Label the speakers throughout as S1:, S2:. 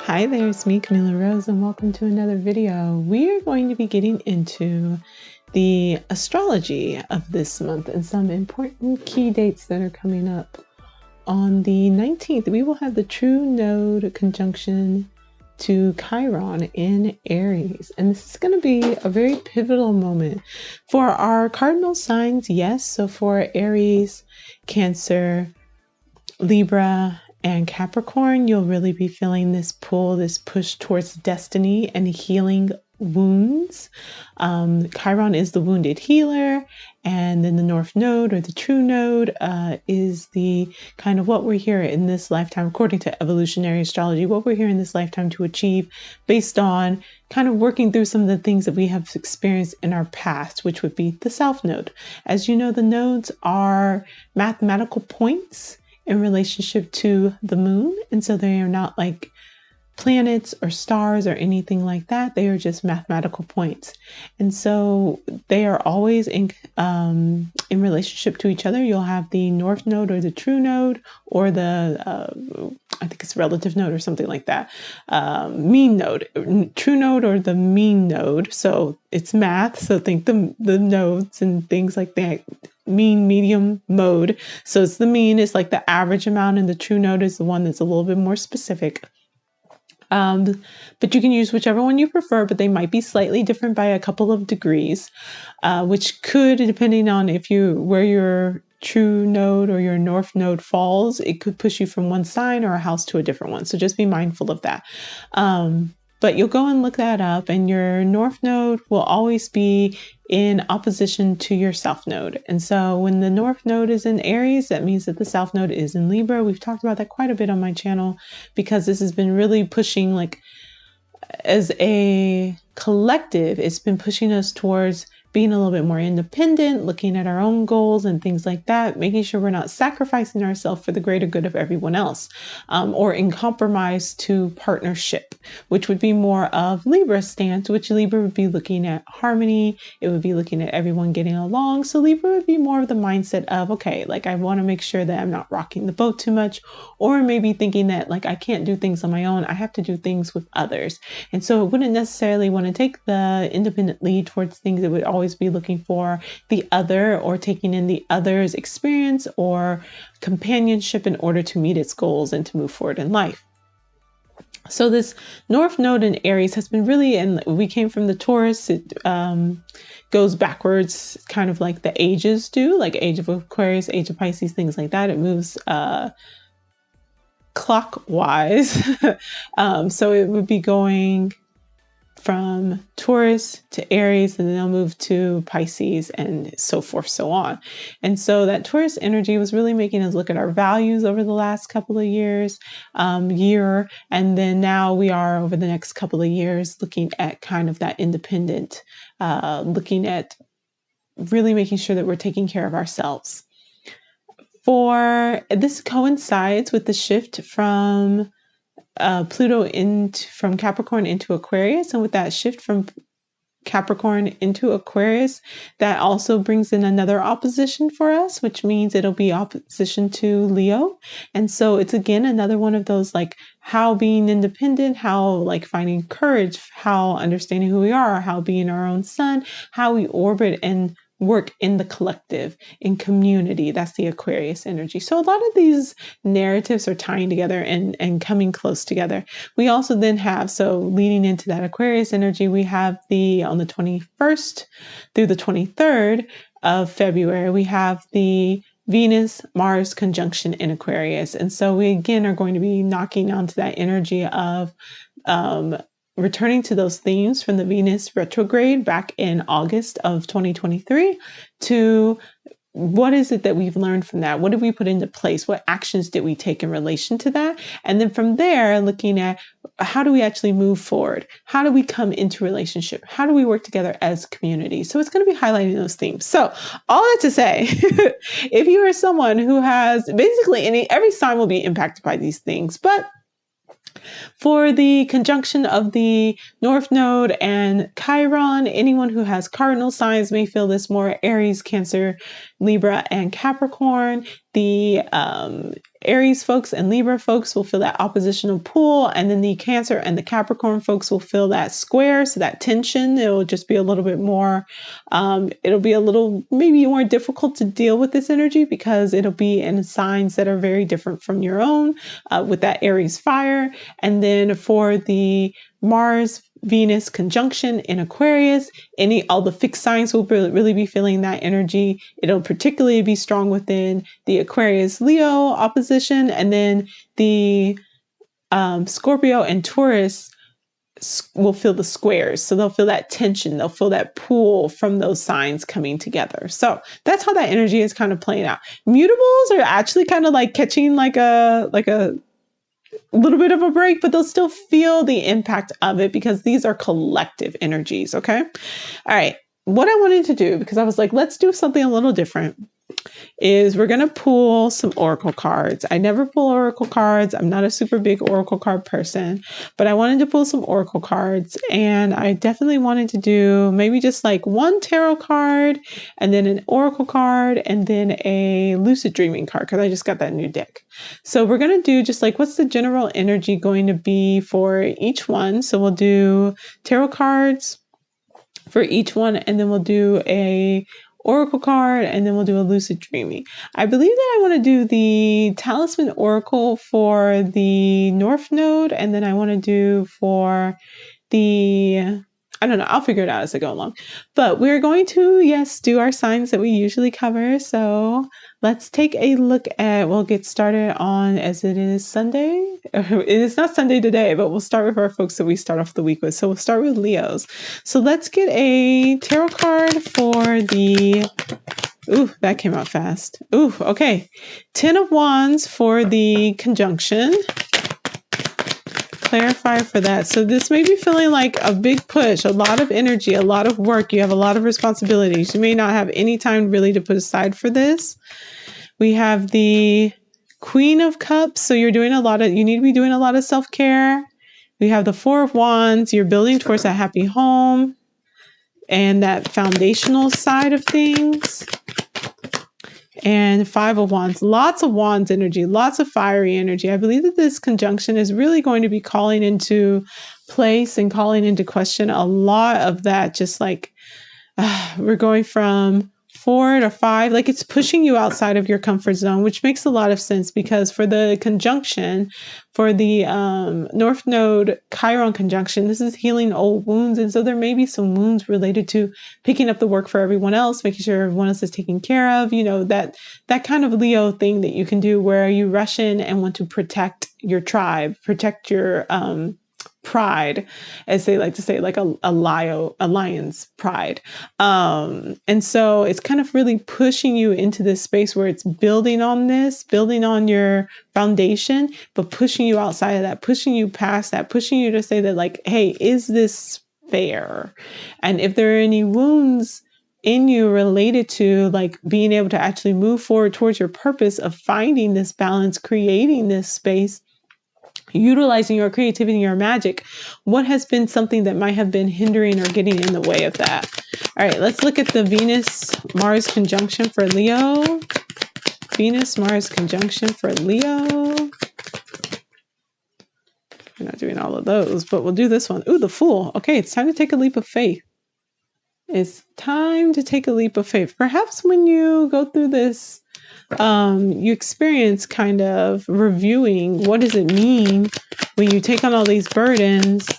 S1: Hi there, it's me, Camilla Rose, and welcome to another video. We are going to be getting into the astrology of this month and some important key dates that are coming up. On the 19th, we will have the true node conjunction to Chiron in Aries. And this is going to be a very pivotal moment for our cardinal signs, yes. So for Aries, Cancer, Libra, and Capricorn, you'll really be feeling this pull, this push towards destiny and healing wounds. Chiron is the wounded healer, and then the North Node or the True Node is the kind of what we're here in this lifetime, according to evolutionary astrology, what we're here in this lifetime to achieve based on kind of working through some of the things that we have experienced in our past, which would be the South Node. As you know, the nodes are mathematical points in relationship to the moon. And so they are not like planets or stars or anything like that. They are just mathematical points. And so they are always in relationship to each other. You'll have the North Node or the True Node or the, I think it's relative node or something like that. Mean node, True Node or the mean node. So it's math. So think the nodes and things like that. Mean, medium, mode. So it's the mean is like the average amount, and the true node is the one that's a little bit more specific. But you can use whichever one you prefer, but they might be slightly different by a couple of degrees, which could, depending on where your true node or your North Node falls, it could push you from one sign or a house to a different one. So just be mindful of that. But you'll go and look that up, and your North Node will always be in opposition to your South Node. And so when the North Node is in Aries, that means that the South Node is in Libra. We've talked about that quite a bit on my channel because this has been really pushing, like, as a collective, it's been pushing us towards being a little bit more independent, looking at our own goals and things like that, making sure we're not sacrificing ourselves for the greater good of everyone else, or in compromise to partnership, which would be more of Libra's stance, which Libra would be looking at harmony. It would be looking at everyone getting along. So Libra would be more of the mindset of, okay, like I want to make sure that I'm not rocking the boat too much, or maybe thinking that like I can't do things on my own. I have to do things with others. And so it wouldn't necessarily want to take the independent lead towards things. It would always be looking for the other or taking in the other's experience or companionship in order to meet its goals and to move forward in life. So this North Node in Aries has been really, and we came from the Taurus, it goes backwards, kind of like the ages do, like age of Aquarius, age of Pisces, things like that. It moves clockwise. So it would be going from Taurus to Aries, and then they'll move to Pisces and so forth, so on. And so that Taurus energy was really making us look at our values over the last couple of years, and then now we are over the next couple of years looking at kind of that independent, looking at really making sure that we're taking care of ourselves. For this coincides with the shift from Pluto from Capricorn into Aquarius. And with that shift from Capricorn into Aquarius, that also brings in another opposition for us, which means it'll be opposition to Leo. And so it's again another one of those, like, how being independent, how like finding courage, how understanding who we are, how being our own sun, how we orbit and work in the collective, in community. That's the Aquarius energy. So a lot of these narratives are tying together and coming close together. We also then have, so leading into that Aquarius energy, we have on the 21st through the 23rd of February, we have the Venus-Mars conjunction in Aquarius. And so we again are going to be knocking onto that energy of returning to those themes from the Venus retrograde back in August of 2023 to what is it that we've learned from that? What did we put into place? What actions did we take in relation to that? And then from there, looking at how do we actually move forward? How do we come into relationship? How do we work together as a community? So it's going to be highlighting those themes. So all that to say, if you are someone who has basically every sign will be impacted by these things, but for the conjunction of the North Node and Chiron, anyone who has cardinal signs may feel this more: Aries, Cancer, Libra, and Capricorn. The Aries folks and Libra folks will feel that oppositional pull, and then the Cancer and the Capricorn folks will feel that square, so that tension. It'll just be a little bit more, it'll be a little maybe more difficult to deal with this energy because it'll be in signs that are very different from your own, with that Aries fire. And then for the Mars Venus conjunction in Aquarius, all the fixed signs will really be feeling that energy. It'll particularly be strong within the Aquarius Leo opposition, and then the Scorpio and Taurus will feel the squares. So they'll feel that tension, they'll feel that pull from those signs coming together. So that's how that energy is kind of playing out. Mutables are actually kind of like catching like a little bit of a break, but they'll still feel the impact of it because these are collective energies. Okay. All right. What I wanted to do, because I was like, let's do something a little different, is we're going to pull some oracle cards. I never pull oracle cards. I'm not a super big oracle card person, but I wanted to pull some oracle cards, and I definitely wanted to do maybe just like one tarot card and then an oracle card and then a lucid dreaming card, because I just got that new deck. So we're going to do just like, what's the general energy going to be for each one? So we'll do tarot cards for each one, and then we'll do a oracle card, and then we'll do a lucid dreaming. I believe that I want to do the talisman oracle for the North Node, and then I want to do for the, I don't know, I'll figure it out as I go along. But we're going to, yes, do our signs that we usually cover. So let's take a look at, we'll get started on, as it is Sunday. It is not Sunday today, but we'll start with our folks that we start off the week with. So we'll start with Leos. So let's get a tarot card for the, ooh, that came out fast. Ooh, okay. 10 of Wands for the conjunction. Clarify for that. So this may be feeling like a big push, a lot of energy, a lot of work. You have a lot of responsibilities. You may not have any time really to put aside for this. We have the Queen of Cups. So you need to be doing a lot of self-care. We have the Four of Wands. You're building towards a happy home and that foundational side of things. And Five of Wands, lots of Wands energy, lots of fiery energy. I believe that this conjunction is really going to be calling into place and calling into question a lot of that. Just like we're going from 4 to 5, like it's pushing you outside of your comfort zone, which makes a lot of sense because for the conjunction, for the North Node Chiron conjunction, this is healing old wounds. And so there may be some wounds related to picking up the work for everyone else, making sure everyone else is taken care of, that kind of Leo thing that you can do where you rush in and want to protect your tribe, protect your pride, as they like to say, like a lion's pride. And so it's kind of really pushing you into this space where it's building on your foundation, but pushing you outside of that, pushing you past that, pushing you to say that like, hey, is this fair? And if there are any wounds in you related to like being able to actually move forward towards your purpose of finding this balance, creating this space, utilizing your creativity and your magic, what has been something that might have been hindering or getting in the way of that? All right, let's look at the Venus-Mars conjunction for Leo. Venus-Mars conjunction for Leo. We're not doing all of those, but we'll do this one. Ooh, the Fool. Okay, it's time to take a leap of faith. It's time to take a leap of faith. Perhaps when you go through this, you experience kind of reviewing what does it mean when you take on all these burdens,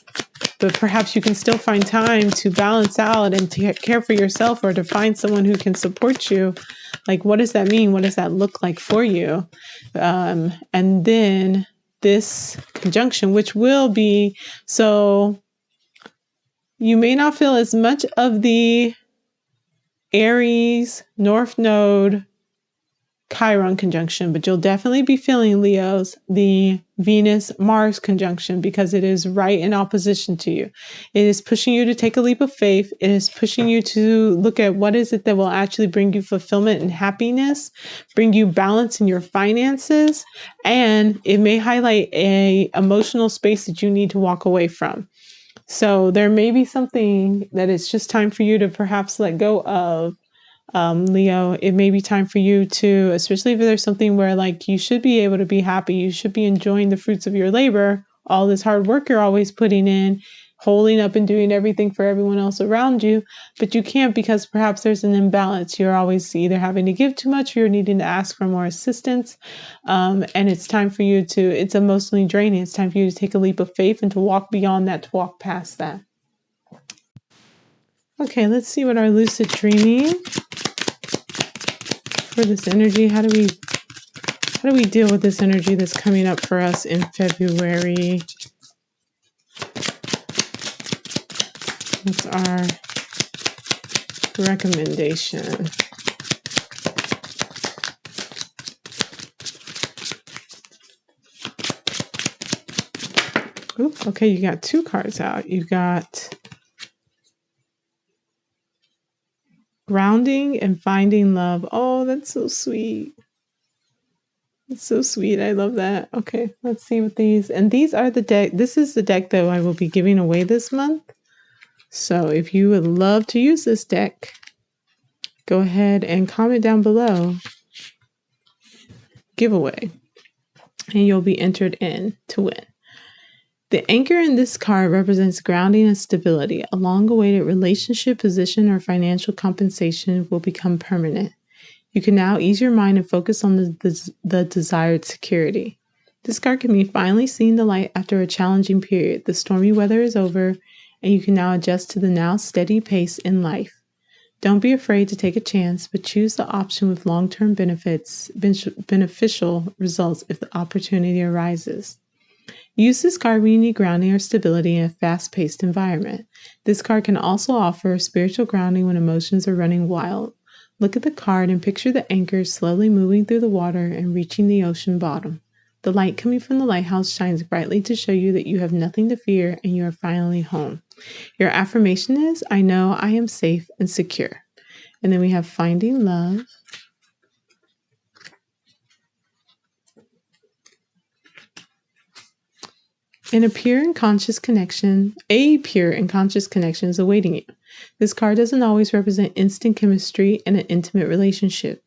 S1: but perhaps you can still find time to balance out and to care for yourself or to find someone who can support you. Like, what does that mean? What does that look like for you? And then this conjunction, which will be, so you may not feel as much of the Aries North Node Chiron conjunction, but you'll definitely be feeling, Leos, the Venus-Mars conjunction because it is right in opposition to you. It is pushing you to take a leap of faith. It is pushing you to look at what is it that will actually bring you fulfillment and happiness, bring you balance in your finances, and it may highlight a emotional space that you need to walk away from. So there may be something that it's just time for you to perhaps let go of Leo, it may be time for you to, especially if there's something where like you should be able to be happy, you should be enjoying the fruits of your labor, all this hard work you're always putting in, holding up and doing everything for everyone else around you, but you can't because perhaps there's an imbalance. You're always either having to give too much or you're needing to ask for more assistance. And it's time for you to, it's emotionally draining. It's time for you to take a leap of faith and to walk beyond that, to walk past that. Okay, let's see what our lucid dreaming for this energy. How do we deal with this energy that's coming up for us in February? What's our recommendation? Ooh, okay, you got 2 cards out. You got grounding and finding love. Oh, that's so sweet. It's so sweet. I love that. Okay, let's see what these, and these are the deck. This is the deck that I will be giving away this month. So if you would love to use this deck, go ahead and comment down below giveaway and you'll be entered in to win. The anchor in this card represents grounding and stability. A long-awaited relationship, position, or financial compensation will become permanent. You can now ease your mind and focus on the desired security. This card can be finally seeing the light after a challenging period. The stormy weather is over, and you can now adjust to the now steady pace in life. Don't be afraid to take a chance, but choose the option with long-term beneficial results if the opportunity arises. Use this card when you need grounding or stability in a fast-paced environment. This card can also offer spiritual grounding when emotions are running wild. Look at the card and picture the anchor slowly moving through the water and reaching the ocean bottom. The light coming from the lighthouse shines brightly to show you that you have nothing to fear and you are finally home. Your affirmation is, I know I am safe and secure. And then we have finding love. A pure and conscious connection is awaiting you. This card doesn't always represent instant chemistry and an intimate relationship.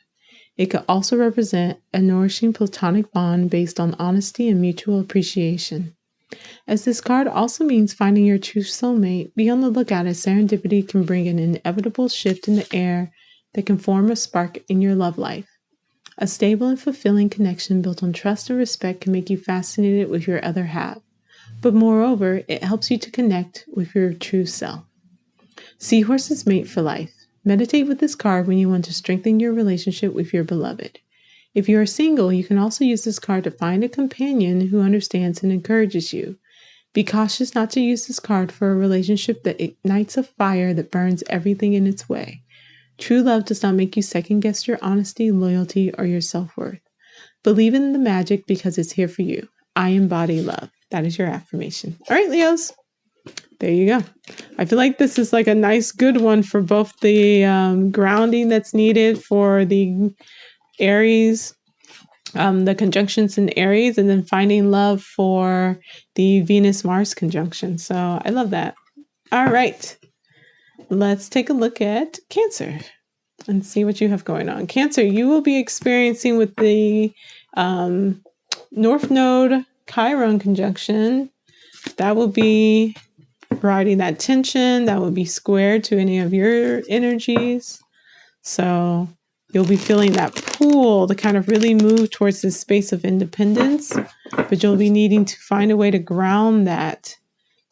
S1: It could also represent a nourishing platonic bond based on honesty and mutual appreciation. As this card also means finding your true soulmate, be on the lookout as serendipity can bring an inevitable shift in the air that can form a spark in your love life. A stable and fulfilling connection built on trust and respect can make you fascinated with your other half. But moreover, it helps you to connect with your true self. Seahorses mate for life. Meditate with this card when you want to strengthen your relationship with your beloved. If you are single, you can also use this card to find a companion who understands and encourages you. Be cautious not to use this card for a relationship that ignites a fire that burns everything in its way. True love does not make you second guess your honesty, loyalty, or your self-worth. Believe in the magic because it's here for you. I embody love. That is your affirmation. All right, Leos. There you go. I feel like this is like a nice, good one for both the grounding that's needed for the Aries, the conjunctions in Aries, and then finding love for the Venus-Mars conjunction. So I love that. All right. Let's take a look at Cancer and see what you have going on. Cancer, you will be experiencing with the North Node Chiron conjunction. That will be riding that tension. That will be square to any of your energies. So you'll be feeling that pull to kind of really move towards this space of independence, but you'll be needing to find a way to ground that,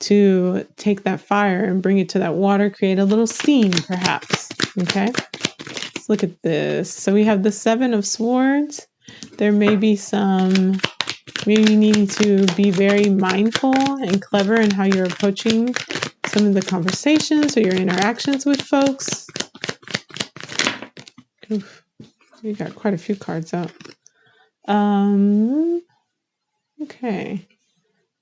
S1: to take that fire and bring it to that water, create a little steam perhaps. Okay, let's look at this. So we have the 7 of Swords. There may be some, maybe needing to be very mindful and clever in how you're approaching some of the conversations or your interactions with folks. Oof, you got quite a few cards out. Okay.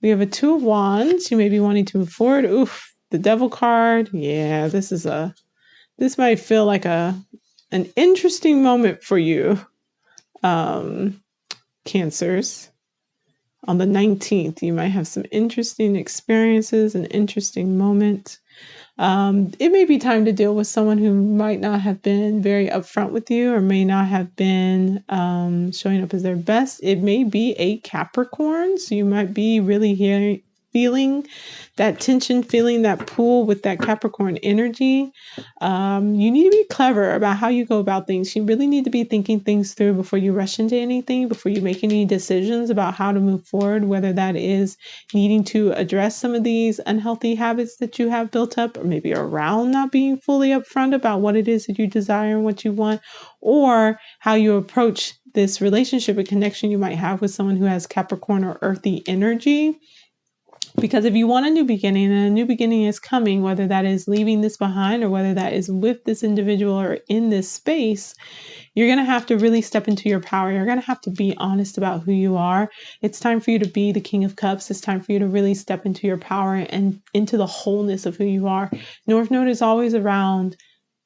S1: We have a 2 of Wands. You may be wanting to move forward. Oof, the Devil card. Yeah, this might feel like an interesting moment for you, Cancers. On the 19th, you might have some interesting experiences, an interesting moment. It may be time to deal with someone who might not have been very upfront with you or may not have been showing up as their best. It may be a Capricorn, so you might be really feeling that tension, feeling that pull with that Capricorn energy. You need to be clever about how you go about things. You really need to be thinking things through before you rush into anything, before you make any decisions about how to move forward, whether that is needing to address some of these unhealthy habits that you have built up, or maybe around not being fully upfront about what it is that you desire and what you want, or how you approach this relationship or connection you might have with someone who has Capricorn or earthy energy. Because if you want a new beginning, and a new beginning is coming, whether that is leaving this behind or whether that is with this individual or in this space, you're going to have to really step into your power. You're going to have to be honest about who you are. It's time for you to be the King of Cups. It's time for you to really step into your power and into the wholeness of who you are. North Node is always around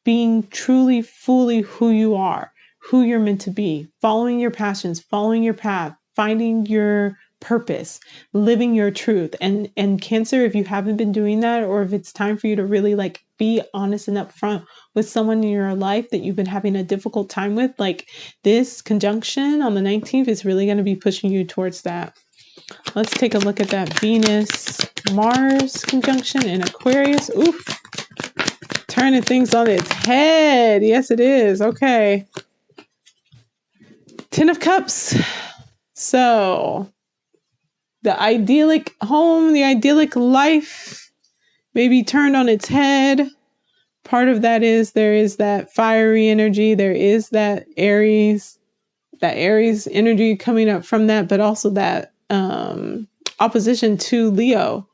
S1: being truly, fully who you are, who you're meant to be, following your passions, following your path, finding your purpose, living your truth. And Cancer, if you haven't been doing that, or if it's time for you to really like be honest and upfront with someone in your life that you've been having a difficult time with, like this conjunction on the 19th is really going to be pushing you towards that. Let's take a look at that Venus-Mars conjunction in Aquarius. Oof. Turning things on its head. Yes, it is. Okay. 10 of Cups. So the idyllic home, the idyllic life may be turned on its head. Part of that is there is that fiery energy. There is that Aries energy coming up from that, but also that opposition to Leo.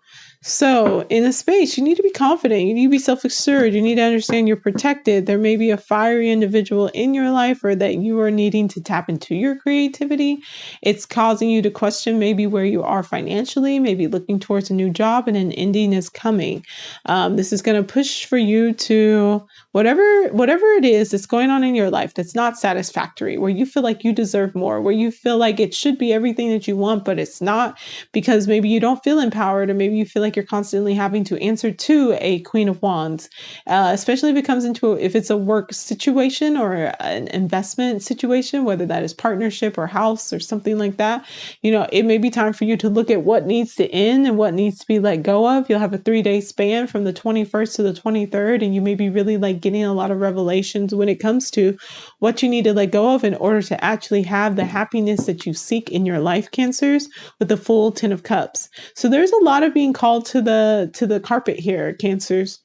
S1: So in a space, you need to be confident. You need to be self-assured. You need to understand you're protected. There may be a fiery individual in your life, or that you are needing to tap into your creativity. It's causing you to question maybe where you are financially, maybe looking towards a new job, and an ending is coming. This is going to push for you to whatever it is that's going on in your life that's not satisfactory, where you feel like you deserve more, where you feel like it should be everything that you want, but it's not, because maybe you don't feel empowered, or maybe you feel like you're constantly having to answer to a Queen of Wands, especially if it's a work situation or an investment situation, whether that is partnership or house or something like that. It may be time for you to look at what needs to end and what needs to be let go of. You'll have a 3-day span from the 21st to the 23rd, and you may be really like getting a lot of revelations when it comes to what you need to let go of in order to actually have the happiness that you seek in your life, Cancers, with the full 10 of Cups. So there's a lot of being called to the carpet here, Cancers.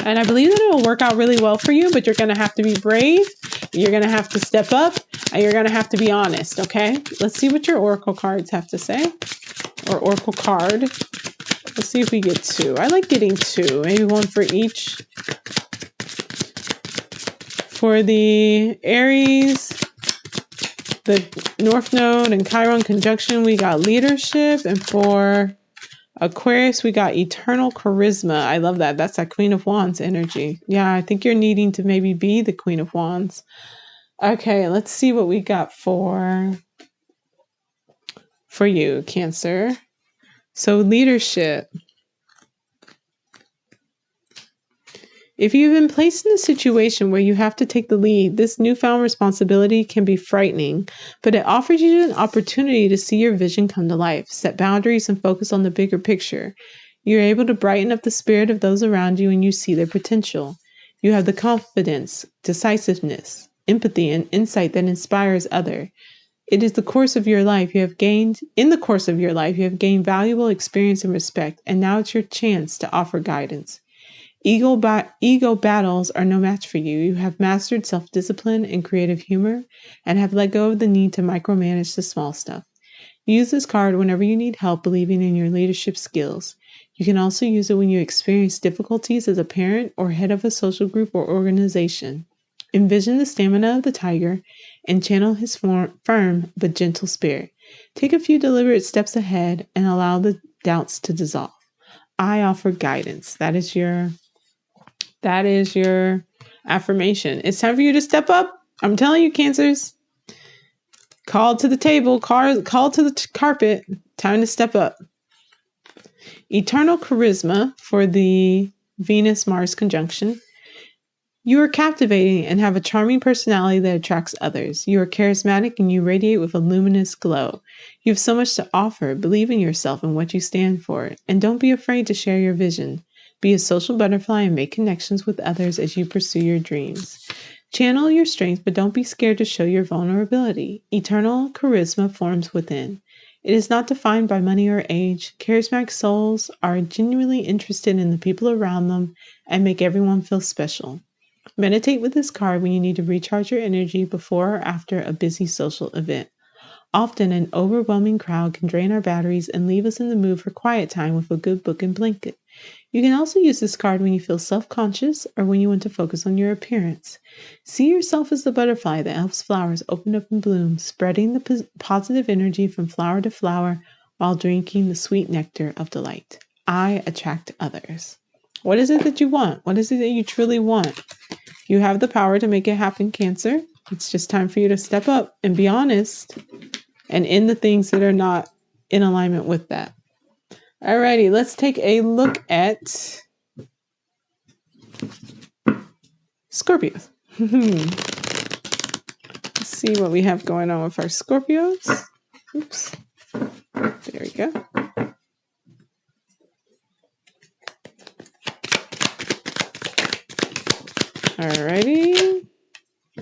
S1: And I believe that it will work out really well for you, but you're going to have to be brave. You're going to have to step up, and you're going to have to be honest. Okay. Let's see what your Oracle cards have to say, or Oracle card. Let's see if we get 2. I like getting 2, maybe 1 for each. For the Aries, the North Node and Chiron conjunction, we got leadership. And for Aquarius, we got eternal charisma. I love that. That's that Queen of Wands energy. Yeah, I think you're needing to maybe be the Queen of Wands. Okay, let's see what we got for you, Cancer. So leadership. If you've been placed in a situation where you have to take the lead, this newfound responsibility can be frightening, but it offers you an opportunity to see your vision come to life, set boundaries, and focus on the bigger picture. You're able to brighten up the spirit of those around you when you see their potential. You have the confidence, decisiveness, empathy, and insight that inspires others. It is the course of your life you have gained valuable experience and respect, and now it's your chance to offer guidance. Ego battles are no match for you. You have mastered self-discipline and creative humor, and have let go of the need to micromanage the small stuff. Use this card whenever you need help believing in your leadership skills. You can also use it when you experience difficulties as a parent or head of a social group or organization. Envision the stamina of the tiger and channel his firm but gentle spirit. Take a few deliberate steps ahead and allow the doubts to dissolve. I offer guidance. That is your affirmation. It's time for you to step up. I'm telling you, Cancers. Call to the table, call to the carpet. Time to step up. Eternal charisma for the Venus-Mars conjunction. You are captivating and have a charming personality that attracts others. You are charismatic and you radiate with a luminous glow. You have so much to offer. Believe in yourself and what you stand for. And don't be afraid to share your vision. Be a social butterfly and make connections with others as you pursue your dreams. Channel your strength, but don't be scared to show your vulnerability. Eternal charisma forms within. It is not defined by money or age. Charismatic souls are genuinely interested in the people around them and make everyone feel special. Meditate with this card when you need to recharge your energy before or after a busy social event. Often, an overwhelming crowd can drain our batteries and leave us in the mood for quiet time with a good book and blanket. You can also use this card when you feel self-conscious or when you want to focus on your appearance. See yourself as the butterfly that helps flowers open up and bloom, spreading the positive energy from flower to flower while drinking the sweet nectar of delight. I attract others. What is it that you want? What is it that you truly want? You have the power to make it happen, Cancer. It's just time for you to step up and be honest and end the things that are not in alignment with that. Alrighty, let's take a look at Scorpio. Let's see what we have going on with our Scorpios. Oops. There we go. Alrighty.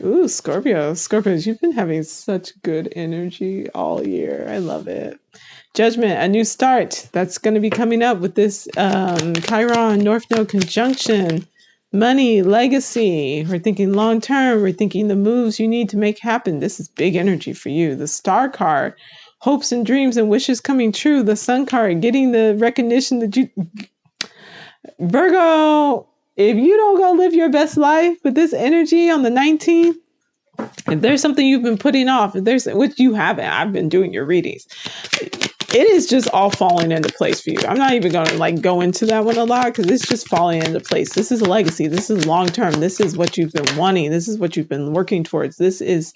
S1: Ooh, Scorpios, you've been having such good energy all year. I love it. Judgment, a new start. That's going to be coming up with this Chiron North Node conjunction. Money, legacy. We're thinking long term. We're thinking the moves you need to make happen. This is big energy for you. The Star card, hopes and dreams and wishes coming true. The Sun card, getting the recognition that you... Virgo, if you don't go live your best life with this energy on the 19th, if there's something you've been putting off, if there's, which you haven't, I've been doing your readings, it is just all falling into place for you. I'm not even going to go into that one a lot because it's just falling into place. This is a legacy. This is long term. This is what you've been wanting. This is what you've been working towards. This is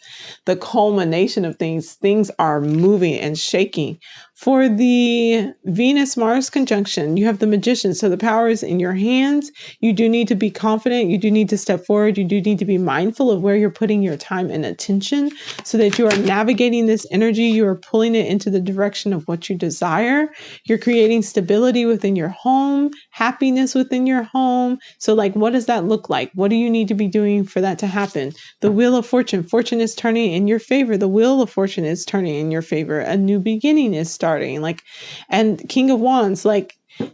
S1: the culmination of things. Things are moving and shaking. For the Venus-Mars conjunction, you have the Magician. So the power is in your hands. You do need to be confident. You do need to step forward. You do need to be mindful of where you're putting your time and attention so that you are navigating this energy. You are pulling it into the direction of what you desire. You're creating stability within your home, happiness within your home. So what does that look like? What do you need to be doing for that to happen? The Wheel of Fortune. Fortune is turning in your favor. The Wheel of Fortune is turning in your favor. A new beginning is starting. And King of Wands,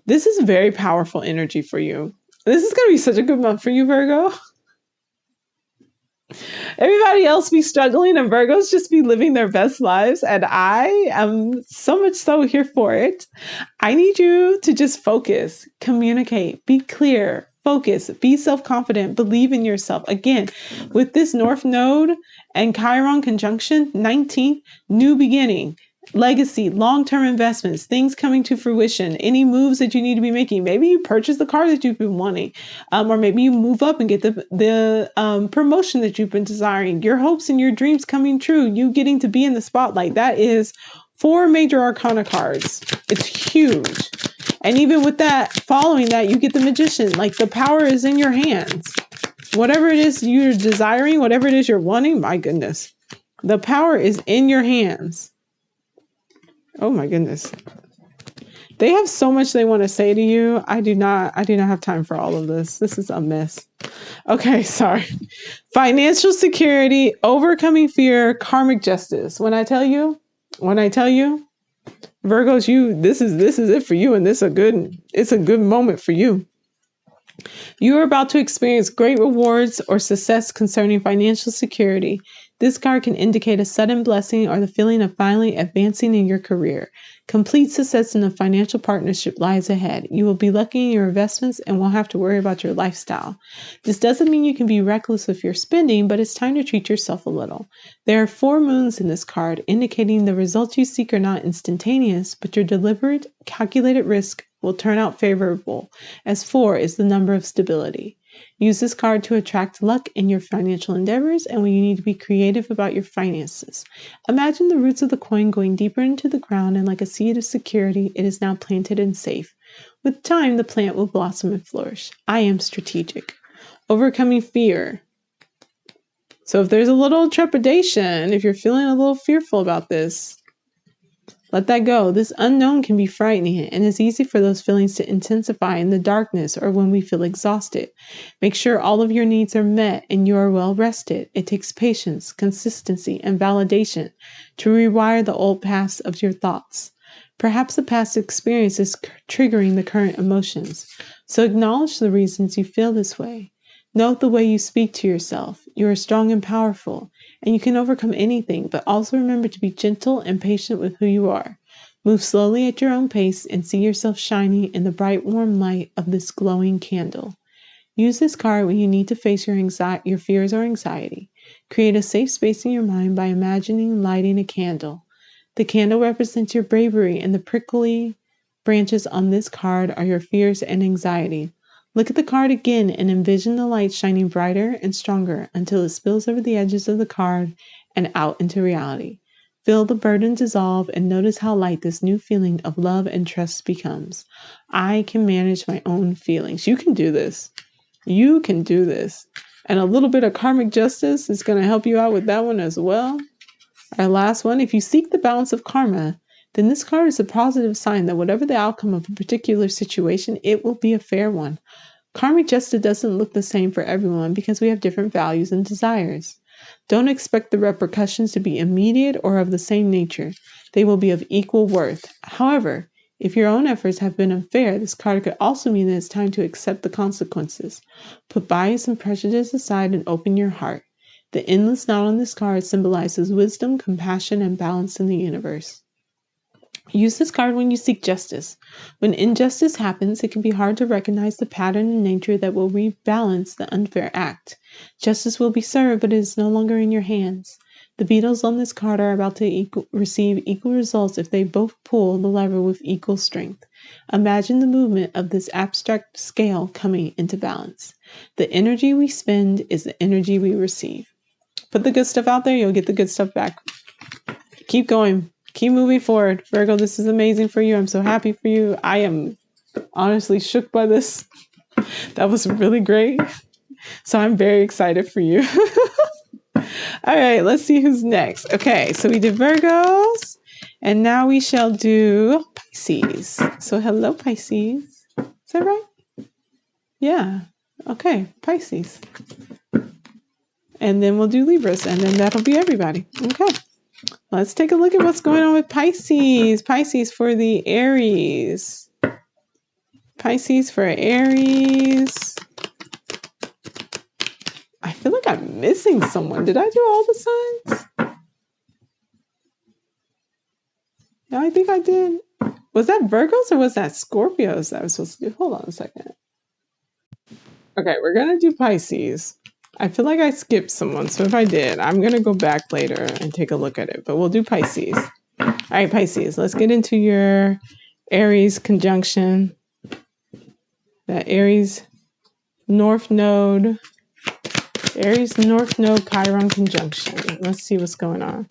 S1: this is very powerful energy for you. This is going to be such a good month for you, Virgo. Everybody else be struggling and Virgos just be living their best lives. And I am so much so here for it. I need you to just focus, communicate, be clear, focus, be self-confident, believe in yourself. Again, with this North Node and Chiron conjunction, 19th, new beginning. Legacy, long-term investments, things coming to fruition, any moves that you need to be making. Maybe you purchase the car that you've been wanting, or maybe you move up and get the promotion that you've been desiring. Your hopes and your dreams coming true. You getting to be in the spotlight. That is 4 major arcana cards. It's huge. And even with that, following that, you get the Magician. The power is in your hands. Whatever it is you're desiring, whatever it is you're wanting, my goodness, the power is in your hands. Oh my goodness. They have so much they want to say to you. I do not have time for all of this. This is a mess. Okay, sorry. Financial security, overcoming fear, karmic justice. When I tell you, Virgos, this is it for you, and it's a good moment for you. You are about to experience great rewards or success concerning financial security. This card can indicate a sudden blessing or the feeling of finally advancing in your career. Complete success in a financial partnership lies ahead. You will be lucky in your investments and won't have to worry about your lifestyle. This doesn't mean you can be reckless with your spending, but it's time to treat yourself a little. There are 4 moons in this card, indicating the results you seek are not instantaneous, but your deliberate, calculated risk will turn out favorable, as 4 is the number of stability. Use this card to attract luck in your financial endeavors and when you need to be creative about your finances. Imagine the roots of the coin going deeper into the ground, and like a seed of security, it is now planted and safe. With time, the plant will blossom and flourish. I am strategic. Overcoming fear. So if there's a little trepidation, if you're feeling a little fearful about this, let that go. This unknown can be frightening, and it's easy for those feelings to intensify in the darkness or when we feel exhausted. Make sure all of your needs are met and you are well rested. It takes patience, consistency, and validation to rewire the old paths of your thoughts. Perhaps the past experience is triggering the current emotions, so acknowledge the reasons you feel this way. Note the way you speak to yourself. You are strong and powerful, and you can overcome anything, but also remember to be gentle and patient with who you are. Move slowly at your own pace and see yourself shining in the bright, warm light of this glowing candle. Use this card when you need to face your fears or anxiety. Create a safe space in your mind by imagining lighting a candle. The candle represents your bravery, and the prickly branches on this card are your fears and anxiety. Look at the card again and envision the light shining brighter and stronger until it spills over the edges of the card and out into reality. Feel the burden dissolve and notice how light this new feeling of love and trust becomes. I can manage my own feelings. You can do this. You can do this. And a little bit of karmic justice is going to help you out with that one as well. Our last one, if you seek the balance of karma, then this card is a positive sign that whatever the outcome of a particular situation, it will be a fair one. Karmic justice doesn't look the same for everyone because we have different values and desires. Don't expect the repercussions to be immediate or of the same nature. They will be of equal worth. However, if your own efforts have been unfair, this card could also mean that it's time to accept the consequences. Put bias and prejudice aside and open your heart. The endless knot on this card symbolizes wisdom, compassion, and balance in the universe. Use this card when you seek justice. When injustice happens, it can be hard to recognize the pattern in nature that will rebalance the unfair act. Justice will be served, but it is no longer in your hands. The beetles on this card are about to receive equal results if they both pull the lever with equal strength. Imagine the movement of this abstract scale coming into balance. The energy we spend is the energy we receive. Put the good stuff out there, you'll get the good stuff back. Keep going. Keep moving forward. Virgo, this is amazing for you. I'm so happy for you. I am honestly shook by this. That was really great. So I'm very excited for you. All right, let's see who's next. Okay, so we did Virgos, and now we shall do Pisces. So hello, Pisces. Is that right? Yeah. Okay, Pisces. And then we'll do Libras, and then that'll be everybody. Okay. Let's take a look at what's going on with Pisces. Pisces for the Aries. Pisces for Aries. I feel like I'm missing someone. Did I do all the signs? Yeah, I think I did. Was that Virgos or was that Scorpios that I was supposed to do? Hold on a second. Okay, we're going to do Pisces. I feel like I skipped someone, so if I did, I'm going to go back later and take a look at it, but we'll do Pisces. All right, Pisces, let's get into your Aries conjunction. That Aries North Node, Chiron conjunction. Let's see what's going on.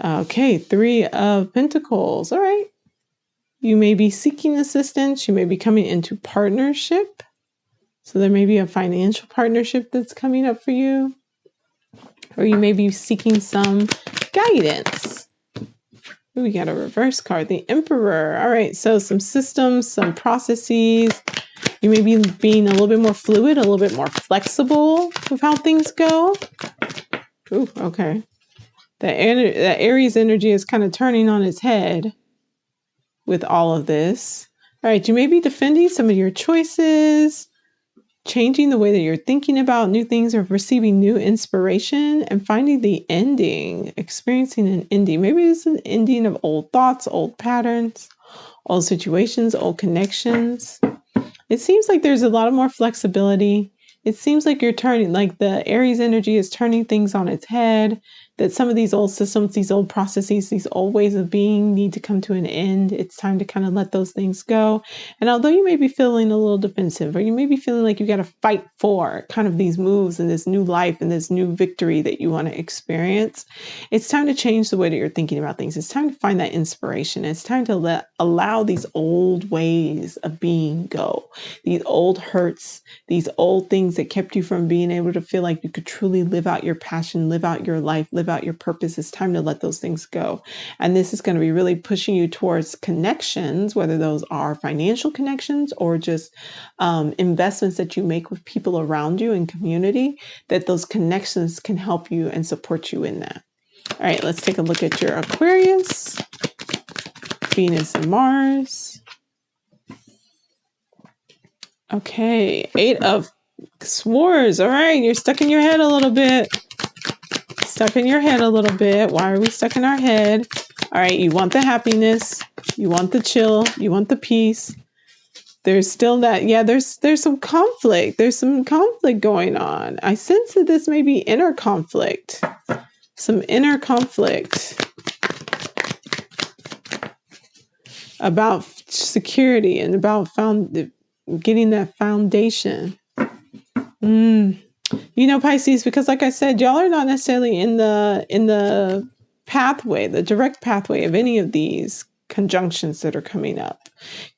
S1: Okay, 3 of Pentacles. All right. You may be seeking assistance. You may be coming into partnership. So there may be a financial partnership that's coming up for you, or you may be seeking some guidance. Ooh, we got a reverse card, the Emperor. All right, so some systems, some processes. You may be being a little bit more fluid, a little bit more flexible with how things go. Ooh, okay. The Aries energy is kind of turning on its head with all of this. All right, you may be defending some of your choices, changing the way that you're thinking about new things, or receiving new inspiration and finding the ending, experiencing an ending. Maybe it's an ending of old thoughts, old patterns, old situations, old connections. It seems like there's a lot of more flexibility. It seems like you're turning, like the Aries energy is turning things on its head, that some of these old systems, these old processes, these old ways of being need to come to an end. It's time to kind of let those things go. And although you may be feeling a little defensive, or you may be feeling like you got to fight for kind of these moves and this new life and this new victory that you want to experience, it's time to change the way that you're thinking about things. It's time to find that inspiration. It's time to allow these old ways of being go, these old hurts, these old things that kept you from being able to feel like you could truly live out your passion, live out your life, live out your purpose. It's time to let those things go. And this is going to be really pushing you towards connections, whether those are financial connections or just investments that you make with people around you in community, that those connections can help you and support you in that. All right, let's take a look at your Aquarius, Venus and Mars. Okay, 8 of Swords. All right, you're stuck in your head a little bit. Stuck in your head a little bit. Why are we stuck in our head? All right, you want the happiness. You want the chill. You want the peace. There's still that, yeah, there's some conflict. There's some conflict going on. I sense that this may be inner conflict. Some inner conflict about security and about getting that foundation. You know, Pisces, because like I said, y'all are not necessarily in the pathway, the direct pathway of any of these conjunctions that are coming up.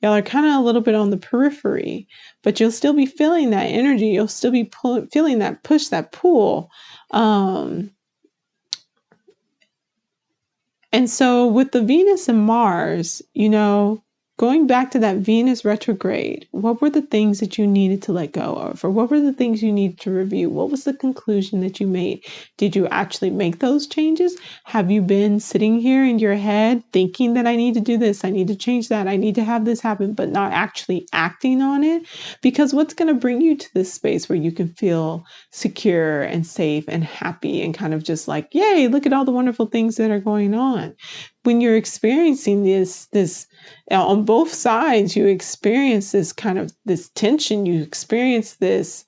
S1: Y'all are kind of a little bit on the periphery, but you'll still be feeling that energy. You'll still be feeling that push, that pull. And so with the Venus and Mars, you know, going back to that Venus retrograde, what were the things that you needed to let go of? Or what were the things you needed to review? What was the conclusion that you made? Did you actually make those changes? Have you been sitting here in your head thinking that I need to do this, I need to change that, I need to have this happen, but not actually acting on it? Because what's going to bring you to this space where you can feel secure and safe and happy and kind of just like, yay, look at all the wonderful things that are going on. When you're experiencing this on both sides, you experience this kind of this tension, you experience this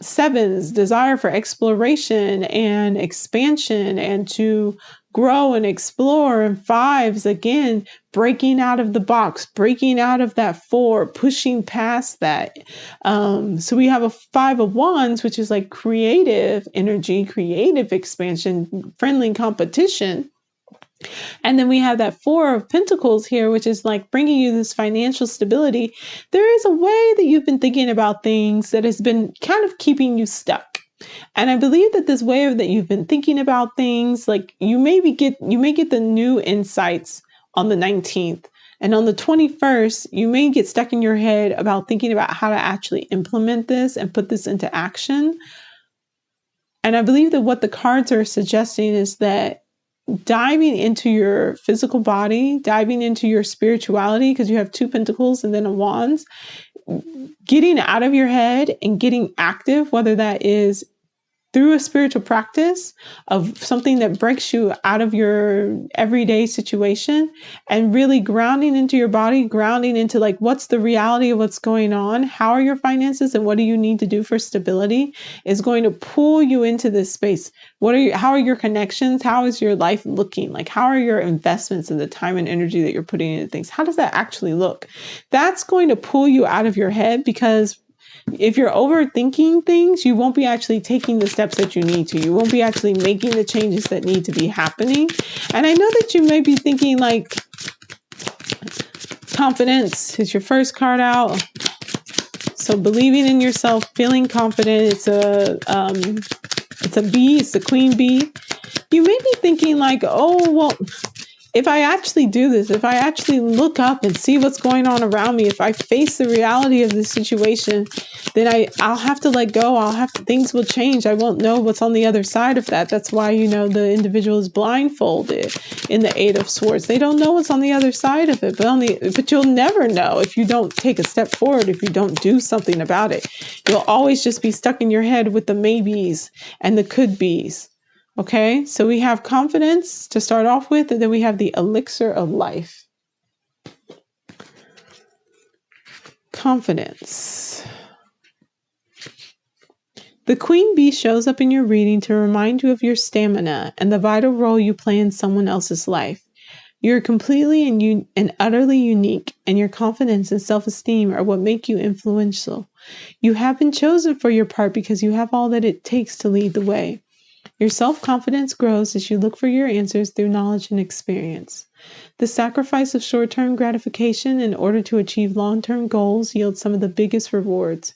S1: sevens, desire for exploration and expansion and to grow and explore, and fives, again, breaking out of the box, breaking out of that 4, pushing past that. So we have a 5 of Wands, which is like creative energy, creative expansion, friendly competition. And then we have that 4 of Pentacles here, which is like bringing you this financial stability. There is a way that you've been thinking about things that has been kind of keeping you stuck. And I believe that this way that you've been thinking about things, like you may get the new insights on the 19th. And on the 21st, you may get stuck in your head about thinking about how to actually implement this and put this into action. And I believe that what the cards are suggesting is that diving into your physical body, diving into your spirituality, because you have 2 Pentacles and then a Wands, getting out of your head and getting active, whether that is through a spiritual practice of something that breaks you out of your everyday situation, and really grounding into your body, grounding into like, what's the reality of what's going on? How are your finances and what do you need to do for stability is going to pull you into this space. How are your connections? How is your life looking? Like, how are your investments and the time and energy that you're putting into things? How does that actually look? That's going to pull you out of your head, because if you're overthinking things, you won't be actually taking the steps that you need to. You won't be actually making the changes that need to be happening. And I know that you may be thinking like, confidence is your first card out. So believing in yourself, feeling confident. It's a bee. It's the queen bee. You may be thinking like, oh, well, if I actually do this, if I actually look up and see what's going on around me, if I face the reality of the situation, then I'll have to let go. Things will change. I won't know what's on the other side of that. That's why, you know, the individual is blindfolded in the 8 of Swords. They don't know what's on the other side of it, but you'll never know if you don't take a step forward, if you don't do something about it. You'll always just be stuck in your head with the maybes and the could be's. Okay, so we have confidence to start off with, and then we have the elixir of life. Confidence. The queen bee shows up in your reading to remind you of your stamina and the vital role you play in someone else's life. You're completely and utterly unique, and your confidence and self-esteem are what make you influential. You have been chosen for your part because you have all that it takes to lead the way. Your self-confidence grows as you look for your answers through knowledge and experience. The sacrifice of short-term gratification in order to achieve long-term goals yields some of the biggest rewards.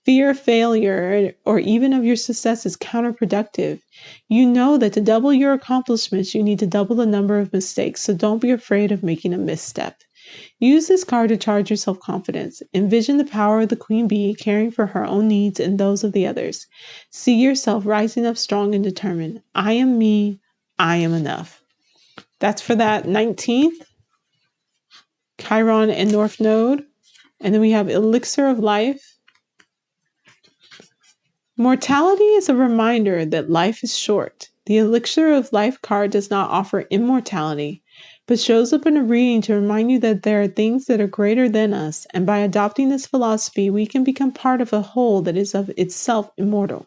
S1: Fear of failure or even of your success is counterproductive. You know that to double your accomplishments, you need to double the number of mistakes, so don't be afraid of making a misstep. Use this card to charge your self-confidence. Envision the power of the queen bee caring for her own needs and those of the others. See yourself rising up strong and determined. I am me. I am enough. That's for that 19th, Chiron and North Node. And then we have Elixir of Life. Mortality is a reminder that life is short. The Elixir of Life card does not offer immortality, but shows up in a reading to remind you that there are things that are greater than us, and by adopting this philosophy, we can become part of a whole that is of itself immortal.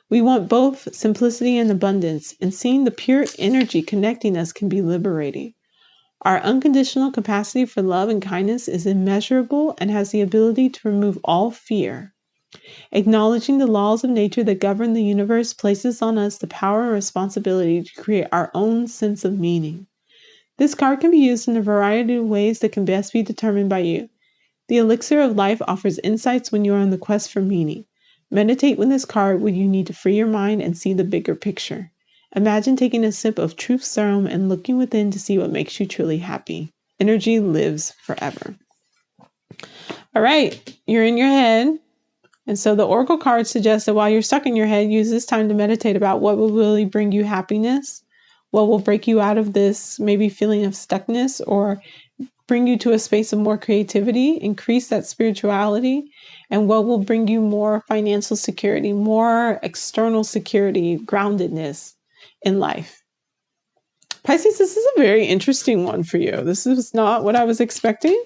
S1: We want both simplicity and abundance, and seeing the pure energy connecting us can be liberating. Our unconditional capacity for love and kindness is immeasurable and has the ability to remove all fear. Acknowledging the laws of nature that govern the universe places on us the power and responsibility to create our own sense of meaning. This card can be used in a variety of ways that can best be determined by you. The Elixir of Life offers insights when you are on the quest for meaning. Meditate with this card when you need to free your mind and see the bigger picture. Imagine taking a sip of truth serum and looking within to see what makes you truly happy. Energy lives forever. All right, you're in your head. And so the Oracle card suggests that while you're stuck in your head, use this time to meditate about what will really bring you happiness, what will break you out of this maybe feeling of stuckness, or bring you to a space of more creativity, increase that spirituality, and what will bring you more financial security, more external security, groundedness in life. Pisces, this is a very interesting one for you. This is not what I was expecting.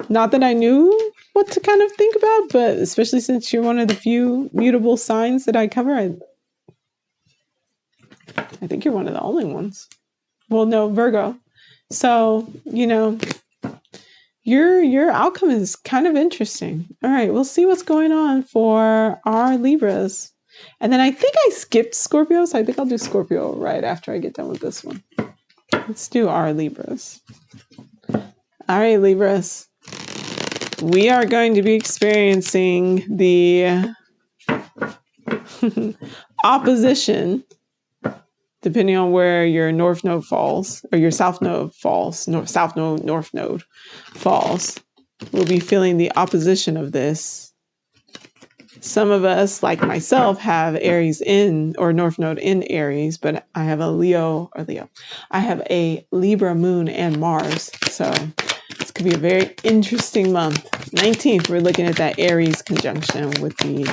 S1: Not that I knew what to kind of think about, but especially since you're one of the few mutable signs that I cover, I think you're one of the only ones. Well, no, Virgo. So, your outcome is kind of interesting. All right, we'll see what's going on for our Libras. And then I think I skipped Scorpio, so I think I'll do Scorpio right after I get done with this one. Let's do our Libras. All right, Libras. We are going to be experiencing the opposition, depending on where your North Node falls, or your South Node falls, South Node, North Node falls. We'll be feeling the opposition of this. Some of us, like myself, have Aries in, or North Node in Aries, but I have I have a Libra moon and Mars, so this could be a very interesting month. 19th, we're looking at that Aries conjunction with the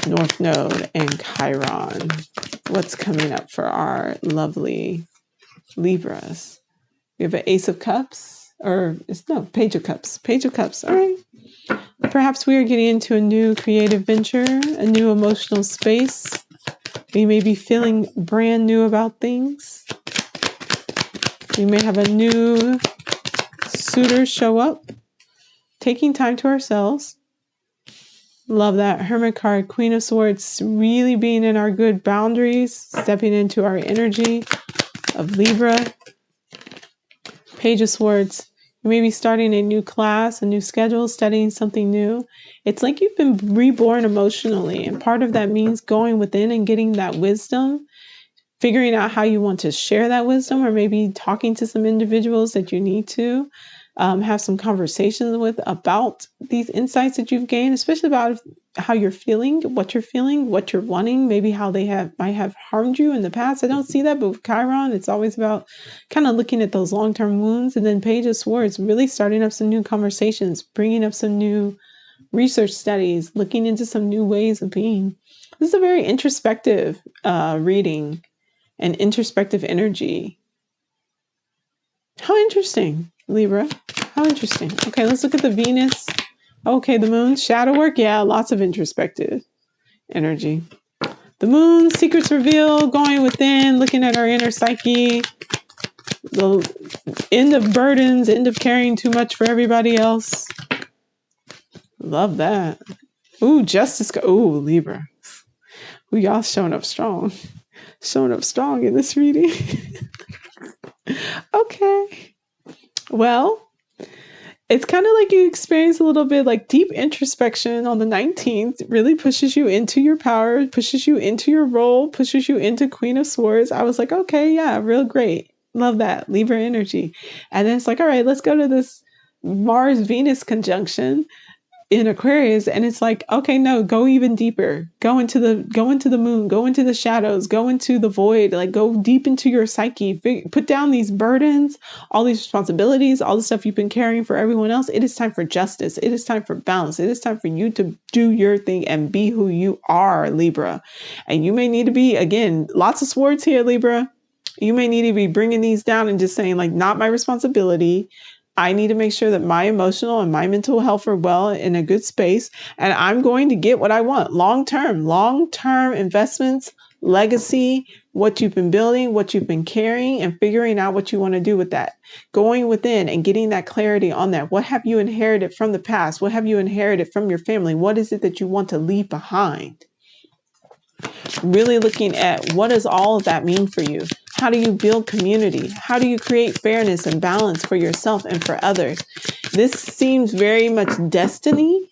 S1: North Node and Chiron. What's coming up for our lovely Libras? We have an Ace of Cups, Page of Cups. Page of Cups, all right. Perhaps we are getting into a new creative venture, a new emotional space. We may be feeling brand new about things. We may have a new suitor show up. Taking time to ourselves. Love that. Hermit card, Queen of Swords, really being in our good boundaries, stepping into our energy of Libra. Page of Swords, you may be starting a new class, a new schedule, studying something new. It's like you've been reborn emotionally, and part of that means going within and getting that wisdom, figuring out how you want to share that wisdom, or maybe talking to some individuals that you need to have some conversations with about these insights that you've gained, especially about how you're feeling, what you're wanting, maybe how they might have harmed you in the past. I don't see that, but with Chiron, it's always about kind of looking at those long-term wounds. And then Page of Swords, really starting up some new conversations, bringing up some new research studies, looking into some new ways of being. This is a very introspective reading and introspective energy. How interesting, Libra. How interesting. Okay, let's look at the Venus. Okay, the moon, shadow work. Yeah, lots of introspective energy. The moon, secrets reveal, going within, looking at our inner psyche, the end of burdens, end of carrying too much for everybody else. Love that. Ooh, justice. Ooh, Libra. Ooh, y'all showing up strong. Showing up strong in this reading. Okay. Well, it's kind of like you experience a little bit like deep introspection on the 19th. It really pushes you into your power, pushes you into your role, pushes you into Queen of Swords. I was like, okay, yeah, real great. Love that. Libra energy. And then it's like, all right, let's go to this Mars-Venus conjunction in Aquarius, and it's like, okay, no, go even deeper. Go into the moon, go into the shadows, go into the void, like go deep into your psyche. Put down these burdens, all these responsibilities, all the stuff you've been carrying for everyone else. It is time for justice. It is time for balance. It is time for you to do your thing and be who you are, Libra. And you may need to be, again, lots of swords here, Libra. You may need to be bringing these down and just saying like, not my responsibility. I need to make sure that my emotional and my mental health are well in a good space. And I'm going to get what I want. Long-term investments, legacy, what you've been building, what you've been carrying, and figuring out what you want to do with that. Going within and getting that clarity on that. What have you inherited from the past? What have you inherited from your family? What is it that you want to leave behind? Really looking at what does all of that mean for you? How do you build community? How do you create fairness and balance for yourself and for others? This seems very much destiny.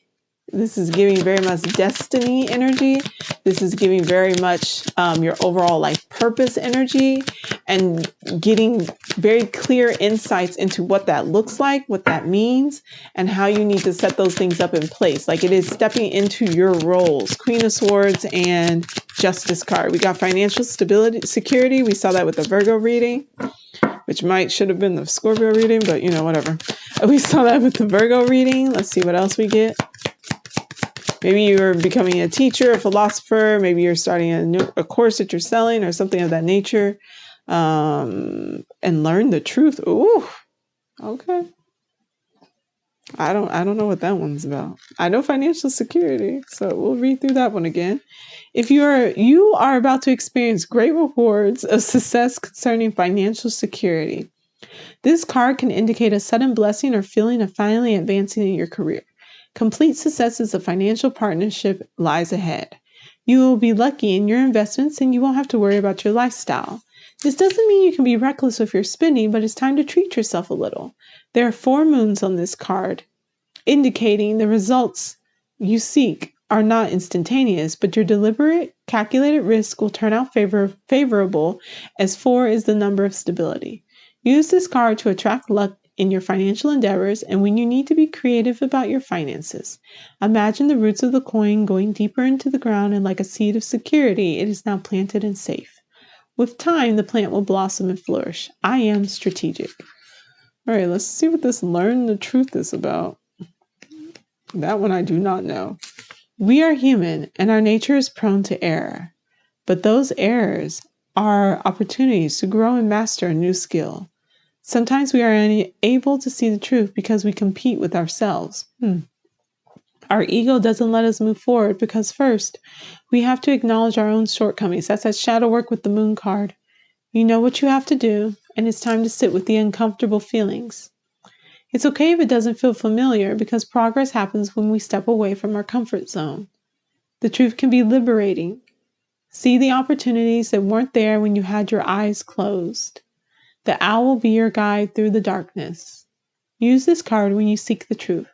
S1: This is giving very much destiny energy. This is giving very much your overall life purpose energy, and getting very clear insights into what that looks like, what that means, and how you need to set those things up in place. Like it is stepping into your roles. Queen of Swords and Justice card. We got financial stability, security. We saw that with the Virgo reading, which should have been the Scorpio reading, but whatever. We saw that with the Virgo reading. Let's see what else we get. Maybe you're becoming a teacher, a philosopher. Maybe you're starting a course that you're selling or something of that nature. And learn the truth. Ooh, okay. I don't know what that one's about. I know financial security, so we'll read through that one again. If you are about to experience great rewards of success concerning financial security. This card can indicate a sudden blessing or feeling of finally advancing in your career. Complete success as a financial partnership lies ahead. You will be lucky in your investments and you won't have to worry about your lifestyle. This doesn't mean you can be reckless with your spending, but it's time to treat yourself a little. There are 4 moons on this card, indicating the results you seek are not instantaneous, but your deliberate, calculated risk will turn out favorable, as 4 is the number of stability. Use this card to attract luck in your financial endeavors and when you need to be creative about your finances. Imagine the roots of the coin going deeper into the ground, and like a seed of security, it is now planted and safe. With time, the plant will blossom and flourish. I am strategic. All right, let's see what this learn the truth is about. That one I do not know. We are human and our nature is prone to error, but those errors are opportunities to grow and master a new skill. Sometimes we are unable to see the truth because we compete with ourselves. Our ego doesn't let us move forward because first, we have to acknowledge our own shortcomings. That's that shadow work with the moon card. You know what you have to do, and it's time to sit with the uncomfortable feelings. It's okay if it doesn't feel familiar because progress happens when we step away from our comfort zone. The truth can be liberating. See the opportunities that weren't there when you had your eyes closed. The owl will be your guide through the darkness. Use this card when you seek the truth.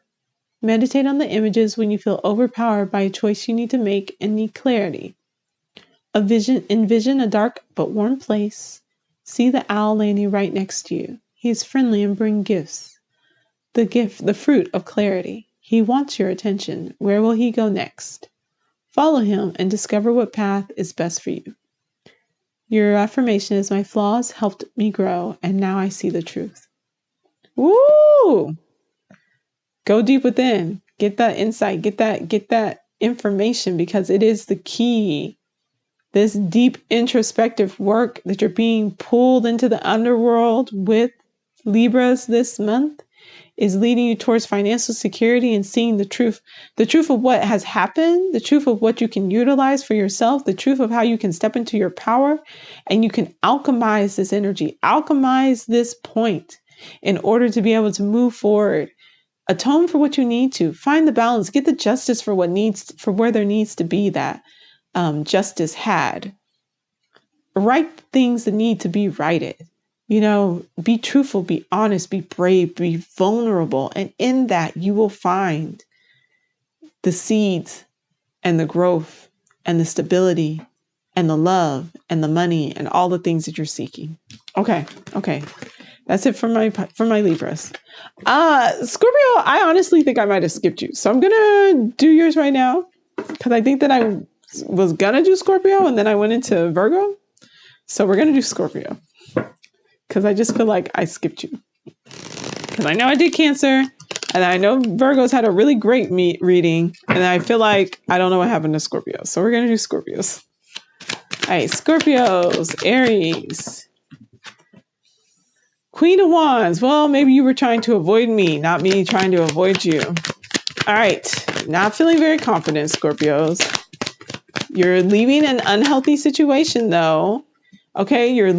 S1: Meditate on the images when you feel overpowered by a choice you need to make and need clarity. Envision a dark but warm place. See the owl landing right next to you. He is friendly and brings gifts. The fruit of clarity. He wants your attention. Where will he go next? Follow him and discover what path is best for you. Your affirmation is, my flaws helped me grow, and now I see the truth. Woo! Go deep within. Get that insight. Get that information, because it is the key. This deep introspective work that you're being pulled into the underworld with, Libras, this month is leading you towards financial security and seeing the truth of what has happened, the truth of what you can utilize for yourself, the truth of how you can step into your power, and you can alchemize this energy, alchemize this point in order to be able to move forward. Atone for what you need to. Find the balance. Get the justice for where there needs to be that justice had. Right things that need to be righted. Be truthful, be honest, be brave, be vulnerable. And in that, you will find the seeds and the growth and the stability and the love and the money and all the things that you're seeking. Okay. That's it for my Libras. Scorpio, I honestly think I might have skipped you. So I'm going to do yours right now because I think that I was going to do Scorpio and then I went into Virgo. So we're going to do Scorpio because I just feel like I skipped you. Because I know I did Cancer and I know Virgos had a really great reading and I feel like I don't know what happened to Scorpio. So we're going to do Scorpios. All right, Scorpios, Aries. Queen of Wands. Well, maybe you were trying to avoid me, not me trying to avoid you. All right. Not feeling very confident, Scorpios. You're leaving an unhealthy situation, though. Okay. You're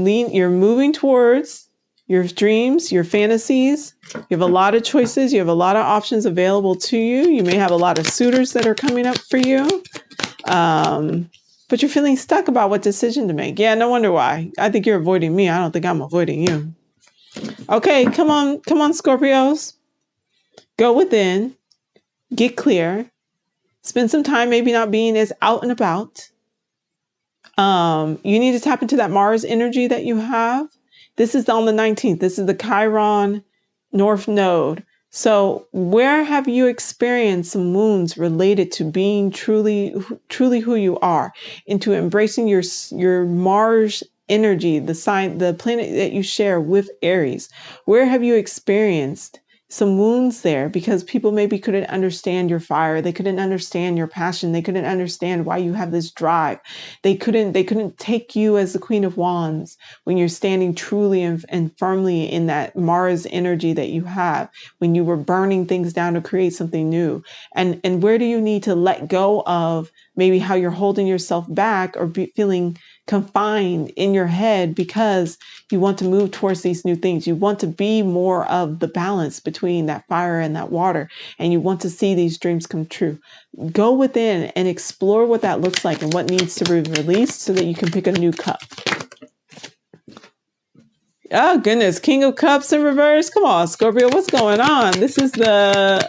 S1: moving towards your dreams, your fantasies. You have a lot of choices. You have a lot of options available to you. You may have a lot of suitors that are coming up for you. But you're feeling stuck about what decision to make. Yeah, no wonder why. I think you're avoiding me. I don't think I'm avoiding you. Okay, come on, Scorpios. Go within, get clear, spend some time maybe not being as out and about. You need to tap into that Mars energy that you have. This is on the 19th. This is the Chiron North Node. So where have you experienced some wounds related to being truly who you are, into embracing your Mars energy, the planet that you share with Aries? Where have you experienced some wounds there because people maybe couldn't understand your fire? They couldn't understand your passion. They couldn't understand why you have this drive. They couldn't take you as the Queen of Wands when you're standing truly and firmly in that Mars energy that you have, when you were burning things down to create something new. And where do you need to let go of maybe how you're holding yourself back or feeling confined in your head because you want to move towards these new things. You want to be more of the balance between that fire and that water, and you want to see these dreams come true. Go within and explore what that looks like and what needs to be released so that you can pick a new cup. Oh, goodness. King of Cups in reverse. Come on, Scorpio. What's going on? This is the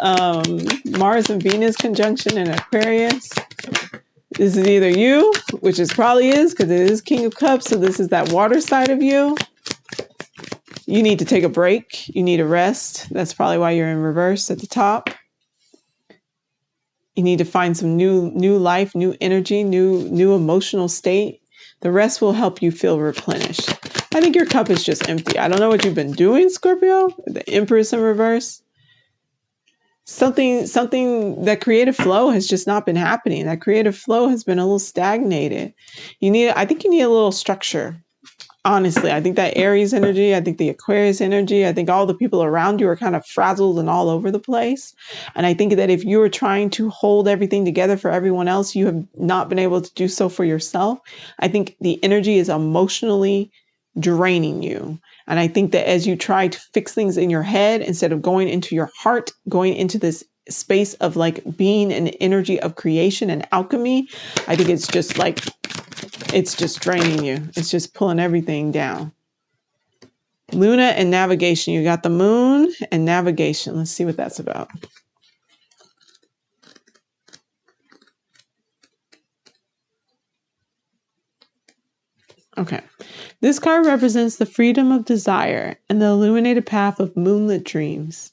S1: Mars and Venus conjunction in Aquarius. This is either you, which it probably is because it is King of Cups. So this is that water side of you. You need to take a break. You need a rest. That's probably why you're in reverse at the top. You need to find some new life, new energy, new emotional state. The rest will help you feel replenished. I think your cup is just empty. I don't know what you've been doing, Scorpio. The Empress in reverse. Something that creative flow has just not been happening. That creative flow has been a little stagnated. I think you need a little structure. Honestly, I think that Aries energy, I think the Aquarius energy, I think all the people around you are kind of frazzled and all over the place. And I think that if you are trying to hold everything together for everyone else, you have not been able to do so for yourself. I think the energy is emotionally draining you. And I think that as you try to fix things in your head, instead of going into your heart, going into this space of like being an energy of creation and alchemy, I think it's just draining you. It's just pulling everything down. Luna and navigation. You got the moon and navigation. Let's see what that's about. Okay. This card represents the freedom of desire and the illuminated path of moonlit dreams.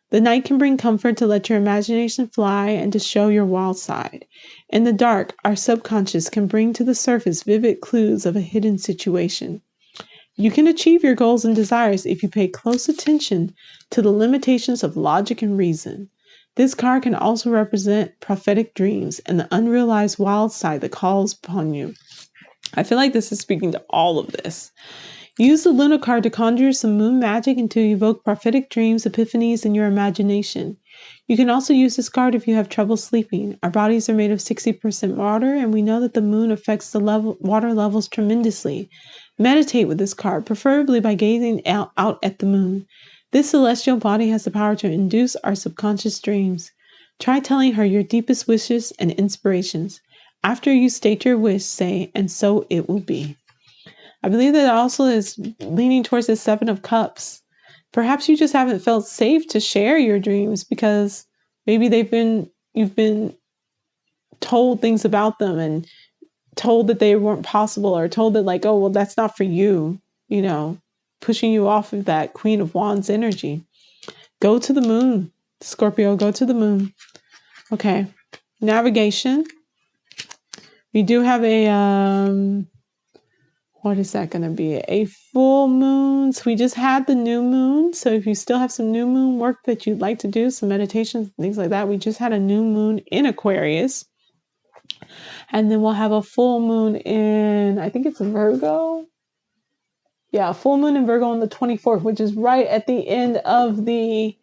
S1: The night can bring comfort to let your imagination fly and to show your wild side. In the dark, our subconscious can bring to the surface vivid clues of a hidden situation. You can achieve your goals and desires if you pay close attention to the limitations of logic and reason. This card can also represent prophetic dreams and the unrealized wild side that calls upon you. I feel like this is speaking to all of this. Use the Luna card to conjure some moon magic and to evoke prophetic dreams, epiphanies in your imagination. You can also use this card if you have trouble sleeping. Our bodies are made of 60% water, and we know that the moon affects the water levels tremendously. Meditate with this card, preferably by gazing out at the moon. This celestial body has the power to induce our subconscious dreams. Try telling her your deepest wishes and inspirations. After you state your wish, say, "And so it will be." I believe that also is leaning towards the Seven of Cups. Perhaps you just haven't felt safe to share your dreams because maybe you've been told things about them and told that they weren't possible, or told that like, oh, well, that's not for you, pushing you off of that Queen of Wands energy. Go to the moon, Scorpio, go to the moon. Okay. Navigation. We do have a, what is that going to be? A full moon. So we just had the new moon. So if you still have some new moon work that you'd like to do, some meditations, things like that, we just had a new moon in Aquarius. And then we'll have a full moon in, I think it's Virgo. Yeah, full moon in Virgo on the 24th, which is right at the end of the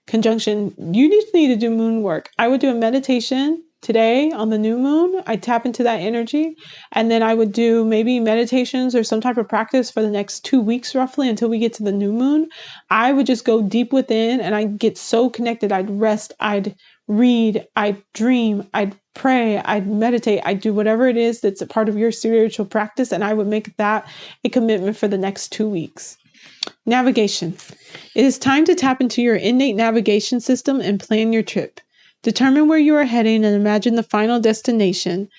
S1: conjunction. You just need to do moon work. I would do a meditation today on the new moon. I tap into that energy, and then I would do maybe meditations or some type of practice for the next 2 weeks roughly until we get to the new moon. I would just go deep within, and I'd get so connected. I'd rest, I'd read, I'd dream, I'd pray, I'd meditate, I'd do whatever it is that's a part of your spiritual practice, and I would make that a commitment for the next 2 weeks. Navigation. It is time to tap into your innate navigation system and plan your trip. Determine where you are heading and imagine the final destination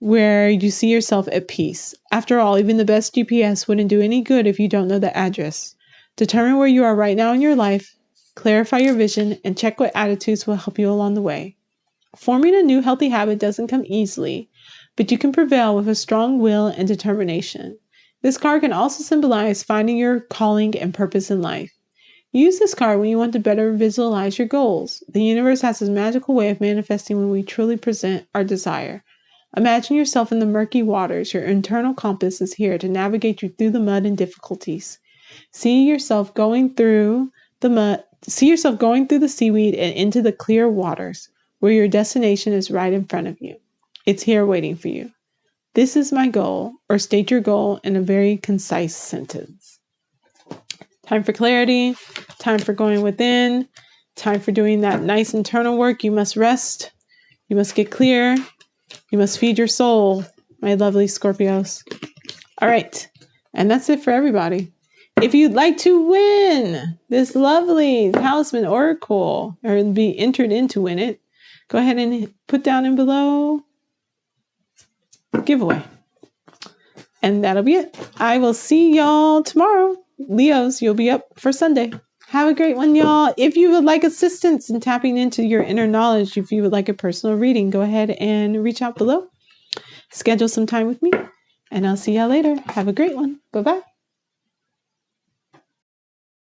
S1: where you see yourself at peace. After all, even the best GPS wouldn't do any good if you don't know the address. Determine where you are right now in your life, clarify your vision, and check what attitudes will help you along the way. Forming a new healthy habit doesn't come easily, but you can prevail with a strong will and determination. This card can also symbolize finding your calling and purpose in life. Use this card when you want to better visualize your goals. The universe has this magical way of manifesting when we truly present our desire. Imagine yourself in the murky waters. Your internal compass is here to navigate you through the mud and difficulties. See yourself going through the seaweed and into the clear waters, where your destination is right in front of you. It's here waiting for you. This is my goal, or state your goal in a very concise sentence. Time for clarity, time for going within, time for doing that nice internal work. You must rest. You must get clear. You must feed your soul, my lovely Scorpios. All right. And that's it for everybody. If you'd like to win this lovely Talisman Oracle, or be entered in to win it, go ahead and put down in below giveaway. And that'll be it. I will see y'all tomorrow. Leos, you'll be up for Sunday. Have a great one, y'all. If you would like assistance in tapping into your inner knowledge, if you would like a personal reading, go ahead and reach out below. Schedule some time with me, and I'll see y'all later. Have a great one. Bye-bye.